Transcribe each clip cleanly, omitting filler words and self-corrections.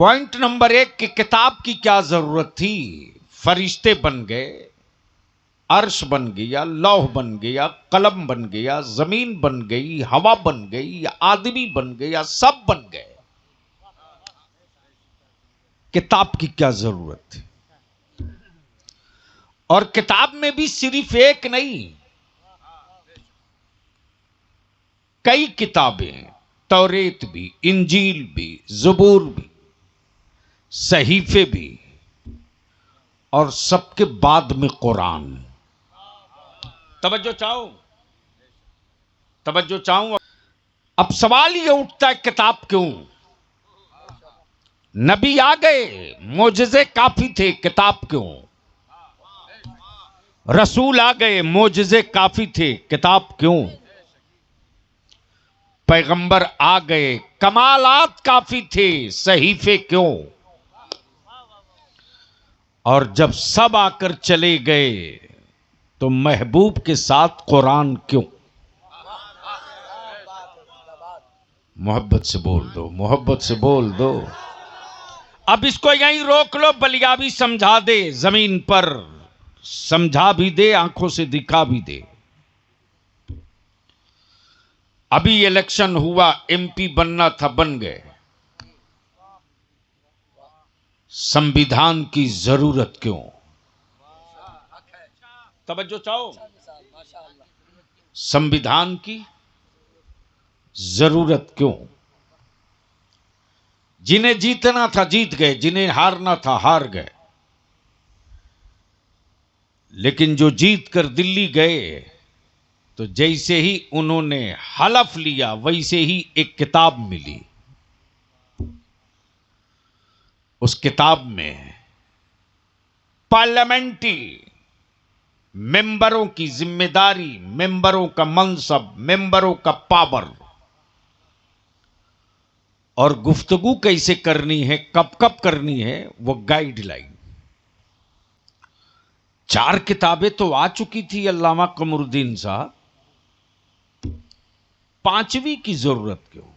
Point number 1 کہ کتاب کی کیا ضرورت تھی؟ فرشتے بن گئے، عرش بن گیا، لوح بن گیا، قلم بن گیا، زمین بن گئی، ہوا بن گئی، آدمی بن گیا، سب بن گئے، کتاب کی کیا ضرورت تھی؟ اور کتاب میں بھی صرف ایک نہیں، کئی کتابیں ہیں، توریت بھی، انجیل بھی، زبور بھی، صحیفے بھی، اور سب کے بعد میں قرآن۔ توجہ چاہوں۔ اب سوال یہ اٹھتا ہے کتاب کیوں؟ نبی آ گئے، معجزے کافی تھے، کتاب کیوں؟ رسول آ گئے، معجزے کافی تھے، کتاب کیوں؟ پیغمبر آ گئے، کمالات کافی تھے، صحیفے کیوں؟ اور جب سب آ کر چلے گئے تو محبوب کے ساتھ قرآن کیوں؟ محبت سے بول دو، محبت سے بول دو۔ اب اس کو یہیں روک لو، بلیابی سمجھا دے، زمین پر سمجھا بھی دے، آنکھوں سے دکھا بھی دے۔ ابھی الیکشن ہوا، ایم پی بننا تھا، بن گئے۔ سمویدھان کی ضرورت کیوں؟ توجہ چاہو۔ سمویدھان کی ضرورت کیوں؟ جنہیں جیتنا تھا جیت گئے، جنہیں ہارنا تھا ہار گئے، لیکن جو جیت کر دلی گئے تو جیسے ہی انہوں نے حلف لیا ویسے ہی ایک کتاب ملی۔ اس کتاب میں پارلیمنٹری ممبروں کی ذمہ داری، ممبروں کا منصب، ممبروں کا پاور، اور گفتگو کیسے کرنی ہے، کب کب کرنی ہے، وہ گائیڈ لائن۔ 4 کتابیں تو آ چکی تھی علامہ قمر الدین صاحب، 5ویں کی ضرورت کیوں؟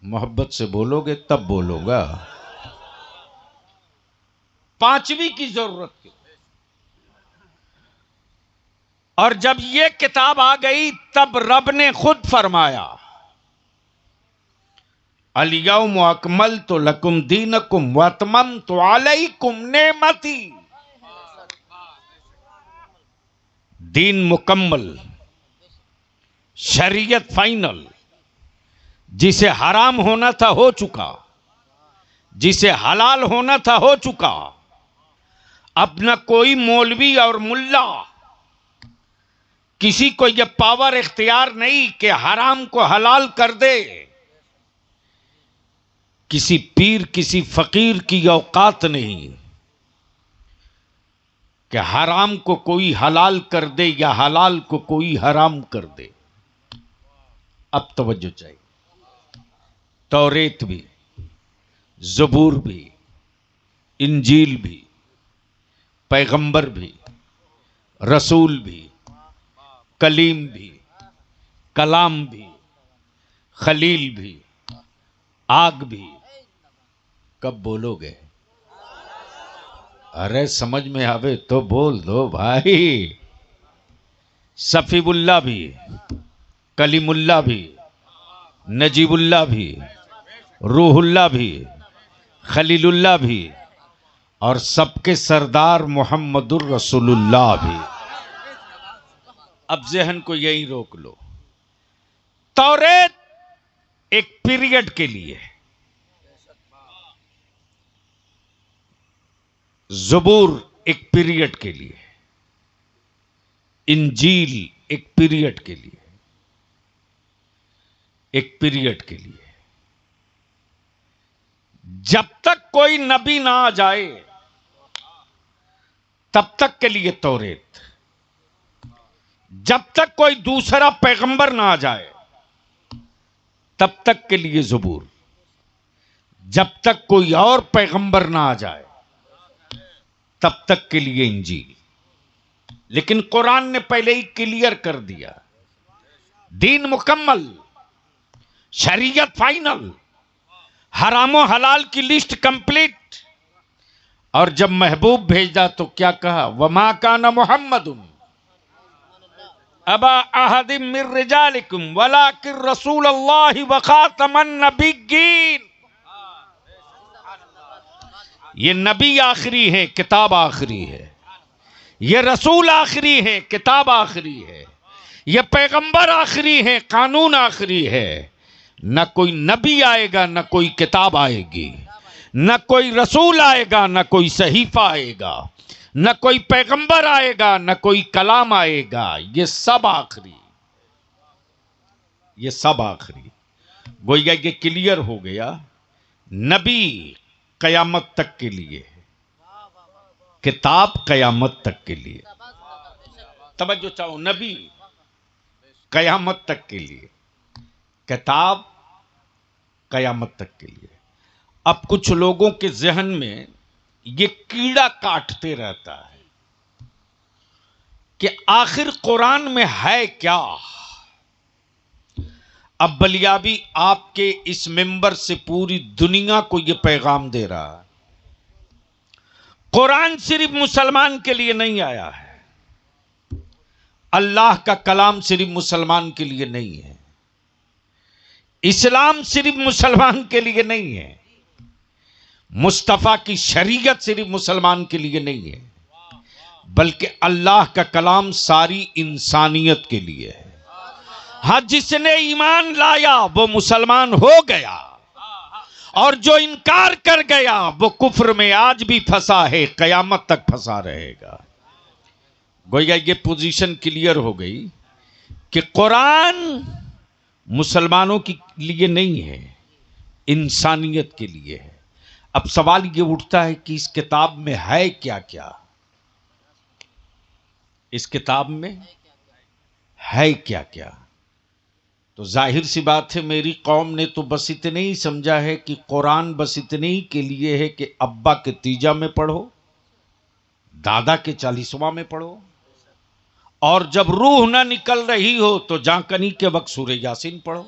محبت سے بولو گے تب بولو گا۔ 5ویں کی ضرورت کیوں؟ اور جب یہ کتاب آ گئی تب رب نے خود فرمایا الیوم اکملت لکم دینکم واتممت علیکم نعمتی۔ دین مکمل، شریعت فائنل، جسے حرام ہونا تھا ہو چکا، جسے حلال ہونا تھا ہو چکا۔ اب نہ کوئی مولوی اور ملا کسی کو یہ پاور اختیار نہیں کہ حرام کو حلال کر دے۔ کسی پیر کسی فقیر کی اوقات نہیں کہ حرام کو کوئی حلال کر دے یا حلال کو کوئی حرام کر دے۔ اب توجہ چاہیے۔ توریت بھی، زبور بھی، انجیل بھی، پیغمبر بھی، رسول بھی، کلیم بھی، کلام بھی، خلیل بھی، آگ بھی، کب بولو گے؟ ارے سمجھ میں آوے تو بول دو بھائی۔ صفی اللہ بھی، کلیم اللہ بھی، نجیب اللہ بھی، روح اللہ بھی، خلیل اللہ بھی، اور سب کے سردار محمد الرسول اللہ بھی۔ اب ذہن کو یہی روک لو۔ توریت ایک پیریڈ کے لیے، زبور ایک پیریڈ کے لیے، انجیل ایک پیریڈ کے لیے، ایک پیریڈ کے لیے۔ جب تک کوئی نبی نہ آ جائے تب تک کے لیے توریت، جب تک کوئی دوسرا پیغمبر نہ آ جائے تب تک کے لیے زبور، جب تک کوئی اور پیغمبر نہ آ جائے تب تک کے لیے انجیل۔ لیکن قرآن نے پہلے ہی کلیئر کر دیا، دین مکمل، شریعت فائنل، حرام و حلال کی لسٹ کمپلیٹ. اور جب محبوب بھیجا تو کیا کہا؟ وما کان محمد ابا احد من رجالکم ولکن رسول اللہ وخاتم النبیین. یہ نبی آخری ہے، کتاب آخری ہے. یہ رسول آخری ہے، کتاب آخری ہے. یہ پیغمبر آخری ہے، قانون آخری ہے. نہ کوئی نبی آئے گا، نہ کوئی کتاب آئے گی، نہ کوئی رسول آئے گا، نہ کوئی صحیفہ آئے گا، نہ کوئی پیغمبر آئے گا، نہ کوئی کلام آئے گا. یہ سب آخری، یہ سب آخری. گویا یہ کلیئر ہو گیا. نبی قیامت تک کے لیے، کتاب قیامت تک کے لیے. توجہ چاہو، نبی قیامت تک کے لیے، کتاب قیامت تک کے لیے. اب کچھ لوگوں کے ذہن میں یہ کیڑا کاٹتے رہتا ہے کہ آخر قرآن میں ہے کیا. اب بلیابی آپ کے اس ممبر سے پوری دنیا کو یہ پیغام دے رہا ہے، قرآن صرف مسلمان کے لیے نہیں آیا ہے. اللہ کا کلام صرف مسلمان کے لیے نہیں ہے. اسلام صرف مسلمان کے لیے نہیں ہے. مصطفیٰ کی شریعت صرف مسلمان کے لیے نہیں ہے، بلکہ اللہ کا کلام ساری انسانیت کے لیے ہے. ہاں، جس نے ایمان لایا وہ مسلمان ہو گیا، اور جو انکار کر گیا وہ کفر میں آج بھی پھنسا ہے، قیامت تک پھنسا رہے گا. گویا یہ پوزیشن کلیئر ہو گئی کہ قرآن مسلمانوں کے لیے نہیں ہے، انسانیت کے لیے ہے. اب سوال یہ اٹھتا ہے کہ اس کتاب میں ہے کیا کیا؟ اس کتاب میں ہے کیا کیا؟ تو ظاہر سی بات ہے، میری قوم نے تو بس اتنے ہی سمجھا ہے کہ قرآن بس اتنے ہی کے لیے ہے کہ ابا کے تیجا میں پڑھو، دادا کے 40واں میں پڑھو، اور جب روح نہ نکل رہی ہو تو جانکنی کے وقت سورہ یاسین پڑھو.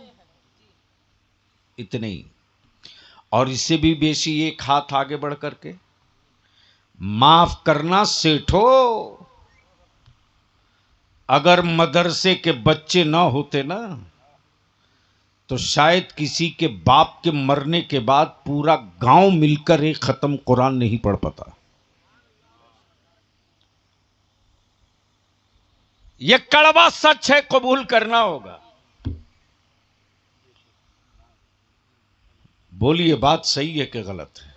اتنے ہی. اور اس سے بھی بیشی ایک ہاتھ آگے بڑھ کر کے معاف کرنا سیٹھو، اگر مدرسے کے بچے نہ ہوتے نا تو شاید کسی کے باپ کے مرنے کے بعد پورا گاؤں مل کر ایک ختم قرآن نہیں پڑھ پاتا. یہ کڑوا سچ ہے، قبول کرنا ہوگا. بولیے، بات صحیح ہے کہ غلط ہے؟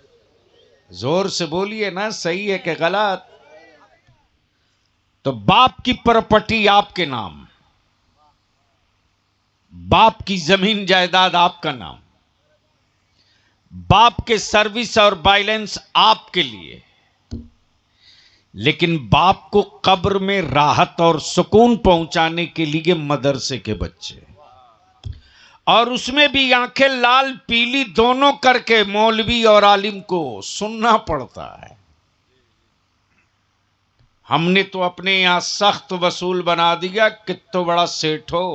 زور سے بولیے نا، صحیح ہے کہ غلط؟ تو باپ کی پراپرٹی آپ کے نام، باپ کی زمین جائیداد آپ کا نام، باپ کے سروس اور بیلنس آپ کے لیے، لیکن باپ کو قبر میں راحت اور سکون پہنچانے کے لیے مدرسے کے بچے، اور اس میں بھی آنکھیں لال پیلی دونوں کر کے مولوی اور عالم کو سننا پڑتا ہے. ہم نے تو اپنے یہاں سخت وصول بنا دیا کہ تو بڑا سیٹ ہو.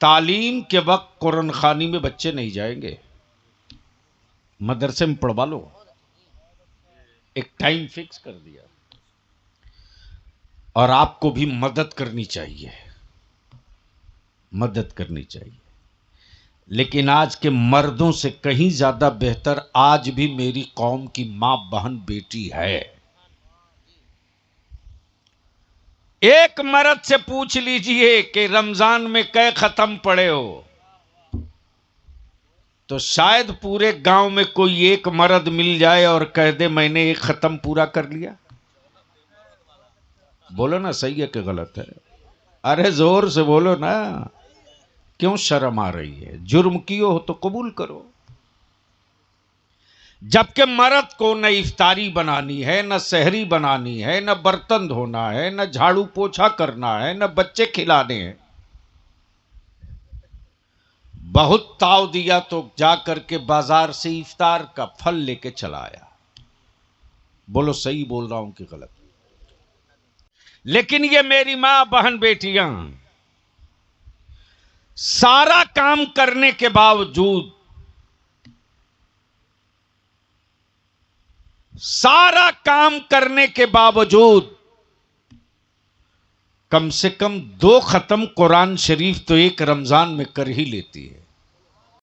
تعلیم کے وقت قرآن خوانی میں بچے نہیں جائیں گے، مدرسے میں پڑھوا لو. ایک ٹائم فکس کر دیا. اور آپ کو بھی مدد کرنی چاہیے، مدد کرنی چاہیے. لیکن آج کے مردوں سے کہیں زیادہ بہتر آج بھی میری قوم کی ماں بہن بیٹی ہے. ایک مرد سے پوچھ لیجئے کہ رمضان میں کئے ختم پڑے ہو، تو شاید پورے گاؤں میں کوئی ایک مرد مل جائے اور کہہ دے میں نے ایک ختم پورا کر لیا. بولو نا، صحیح ہے کہ غلط ہے؟ ارے زور سے بولو نا. کیوں شرم آ رہی ہے؟ جرم کیو ہو تو قبول کرو. جبکہ مرد کو نہ افطاری بنانی ہے، نہ سحری بنانی ہے، نہ برتن دھونا ہے، نہ جھاڑو پوچھا کرنا ہے، نہ بچے کھلانے ہیں. بہت تاؤ دیا تو جا کر کے بازار سے افطار کا پھل لے کے چلا آیا. بولو صحیح بول رہا ہوں کہ غلط؟ لیکن یہ میری ماں بہن بیٹیاں سارا کام کرنے کے باوجود سارا کام کرنے کے باوجود کم سے کم 2 ختم قرآن شریف تو ایک رمضان میں کر ہی لیتی ہے.